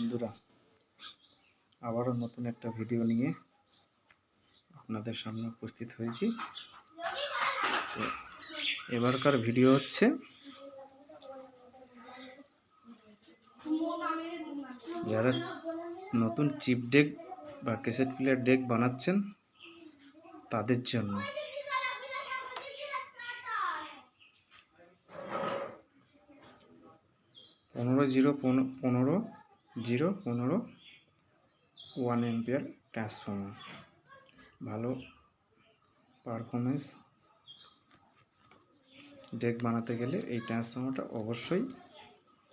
বন্ধুরা, আবারও নতুন একটা ভিডিও নিয়ে আপনাদের সামনে উপস্থিত হয়েছি। তো এবারকার ভিডিও হচ্ছে যারা নতুন চিপ ডেক বা ক্যাসেট প্লেয়ার ডেক বানাচ্ছেন তাদের জন্য। পনেরো 1 অ্যাম্পিয়ার ট্রান্সফর্মার, ভালো পারফরমেন্স ডেক বানাতে গেলে এই ট্রান্সফর্মারটা অবশ্যই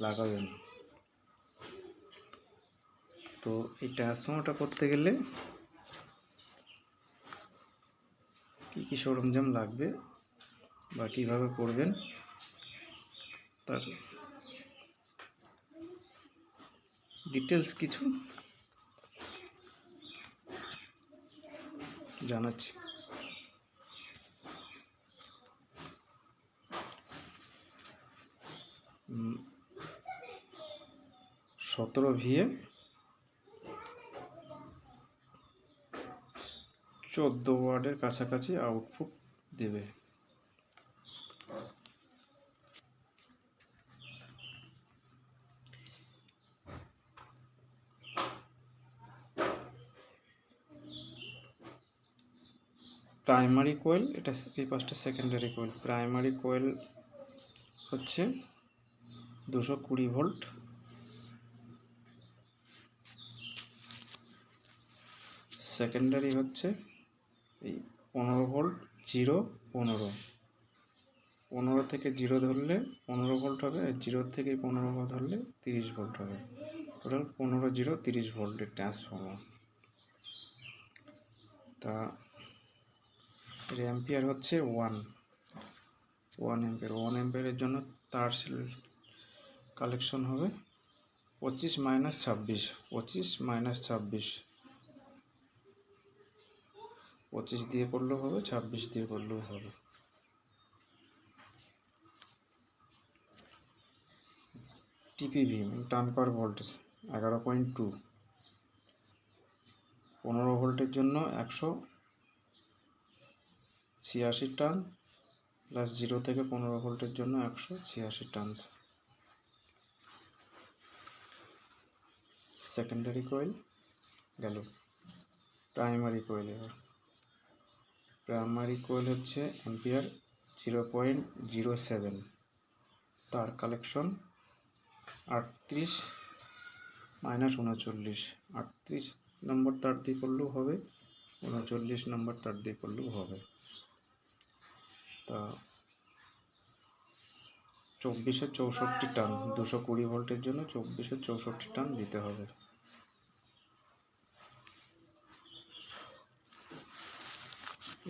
লাগাবেন। তো এই ট্রান্সফর্মারটা করতে গেলে কি সরঞ্জাম লাগবে বা কিভাবে করবেন তার ডিটেলস কিছু জানাচ্ছি। 17 VA 14 ওয়াটের কাছাকাছি আউটপুট দেবে। প্রাইমারি কোয়েল, এটা এই পাশটা সেকেন্ডারি কোয়েল। প্রাইমারি কোয়েল হচ্ছে 220 ভোল্ট, সেকেন্ডারি হচ্ছে এই 15 ভোল্ট 15 থেকে 0 ধরলে 15 ভোল্ট হবে, আর 0 থেকে 15 ধরলে 30 ভোল্ট হবে। টোটাল 30 ভোল্টের ট্রান্সফর্মার। তা এর অ্যাম্পিয়ার হচ্ছে 1 অ্যাম্পিয়ার। 1 অ্যাম্পিয়ারের জন্য তার কালেকশন হবে 25 - 26, 25 দিয়ে করলেও হবে, 26 দিয়ে করলেও হবে। টিপিভি টার্ন পার ভোল্টেজ 11.2। 15 ভোল্টের জন্য 186 টার্ন, প্লাস 0 থেকে 15 ভোল্টের জন্য 186 টার্ন। সেকেন্ডারি কোয়েল গেল। প্রাইমারি কোয়েল, এবার প্রাইমারি কোয়েল হচ্ছে অ্যাম্পিয়ার 0.07, তার কালেকশন 38 - 39। 38 নম্বর তার দিয়ে করলেও হবে, 39 নম্বর তার দিয়ে করলেও হবে। তা 2464 টার্ন, 220 ভোল্টের জন্য 2464 টার্ন দিতে হবে।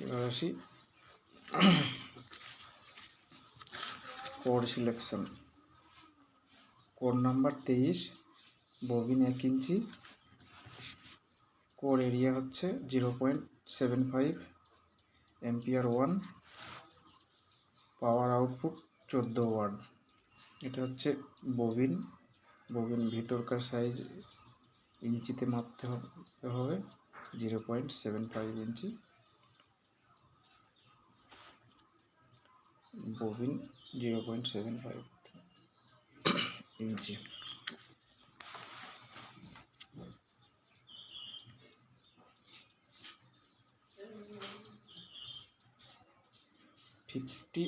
এবার আসি code selection. Code number 23, bobbin 1 ইঞ্চি, কোর এরিয়া হচ্ছে 0.75, অ্যাম্পিয়ার 1, পাওয়ার আউটপুট 14 ওয়াট। এটা হচ্ছে ববিন ভিতরকার সাইজ ইঞ্চিতে মাপতে হবে, 0.75 inch bobbin, 0.75 inch. Fifty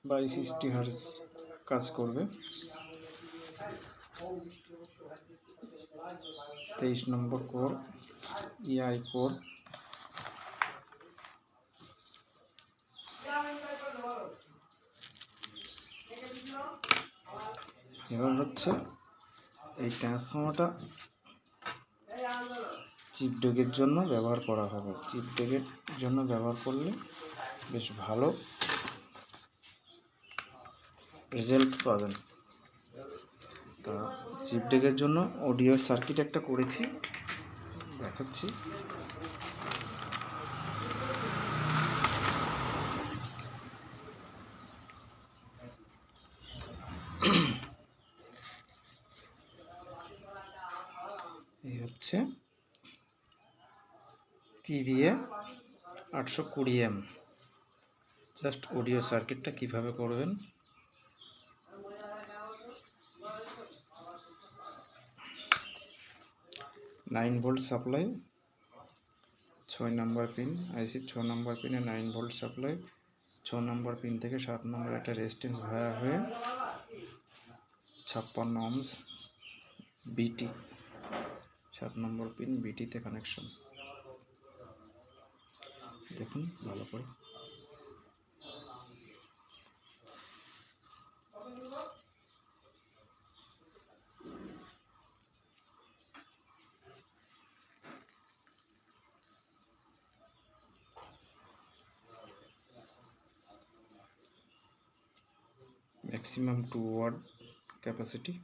by 60 hertz কাজ করবে। 23 নম্বর কোর, EI কোর। এবার হচ্ছে এই ট্রান্সফর্মারটা চিপ ডেকের জন্য ব্যবহার করা হবে। চিপ ডেকের জন্য ব্যবহার করলে বেশ ভালো রেজাল্ট পাবেন। তা চিপ ডেকের জন্য অডিও সার্কিট একটা করেছি, দেখাচ্ছি। হচ্ছে TVA 820M। জাস্ট অডিও সার্কিটটা কিভাবে করবেন, 9 ভোল্ট সাপ্লাই, 6 নম্বর পিন, আইসির 6 নম্বর পিনে 9 ভোল্ট সাপ্লাই, 6 নম্বর পিন থেকে 7 নম্বর একটা রেজিস্ট্যান্স ভায়া হয়ে 56 ohms বিটি, 7 নম্বর পিন বিটিতে কানেকশন। দেখুন ভালো করে। Maximum 2 watt capacity.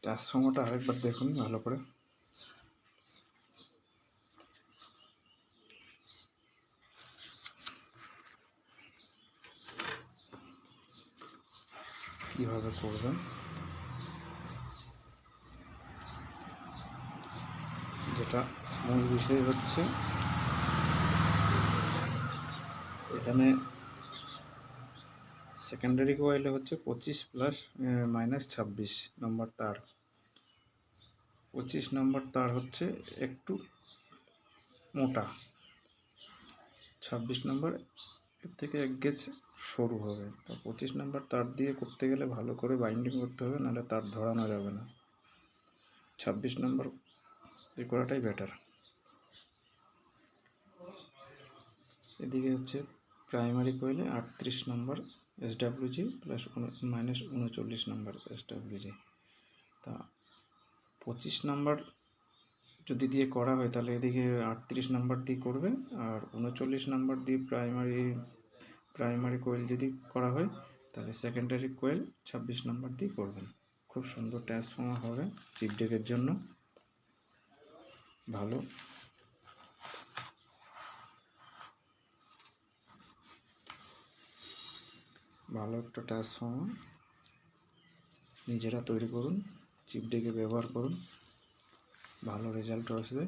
ট্রান্সফর্মারটা আরেকবার দেখুন ভালো করে। কিভাবে করবেন, যেটা মূল বিষয় হচ্ছে এখানে সেকেন্ডারি কয়েলে হচ্ছে 25 প্লাস মাইনাস 26 নম্বর তার। 25 নম্বর তার হচ্ছে একটু মোটা, 26 নম্বর এর থেকে এক গেজ সরু হবে। তো 25 নম্বর তার দিয়ে করতে গেলে ভালো করে বাইন্ডিং করতে হবে, নাহলে তার ধরানো যাবে না। 26 নম্বর দিয়ে করাটাই বেটার। এদিকে হচ্ছে প্রাইমারি কয়েলে 38 নম্বর SWG প্লাস মাইনাস 39 নম্বর SWG। তা 25 নম্বর যদি দিয়ে করা হয় তাহলে এদিকে 38 নম্বর দিয়ে করবে, আর 39 নম্বর দিয়ে প্রাইমারি কোয়েল যদি করা হয় তাহলে সেকেন্ডারি কোয়েল 26 নম্বর দিয়ে করবেন। খুব সুন্দর ট্রান্সফর্মার হবে চিপ ডেকের জন্য, ভালো একটা ট্রান্সফর্মার নিজেরা তৈরি করুন, চিপ ডেকে ব্যবহার করুন, ভালো রেজাল্ট আসবে।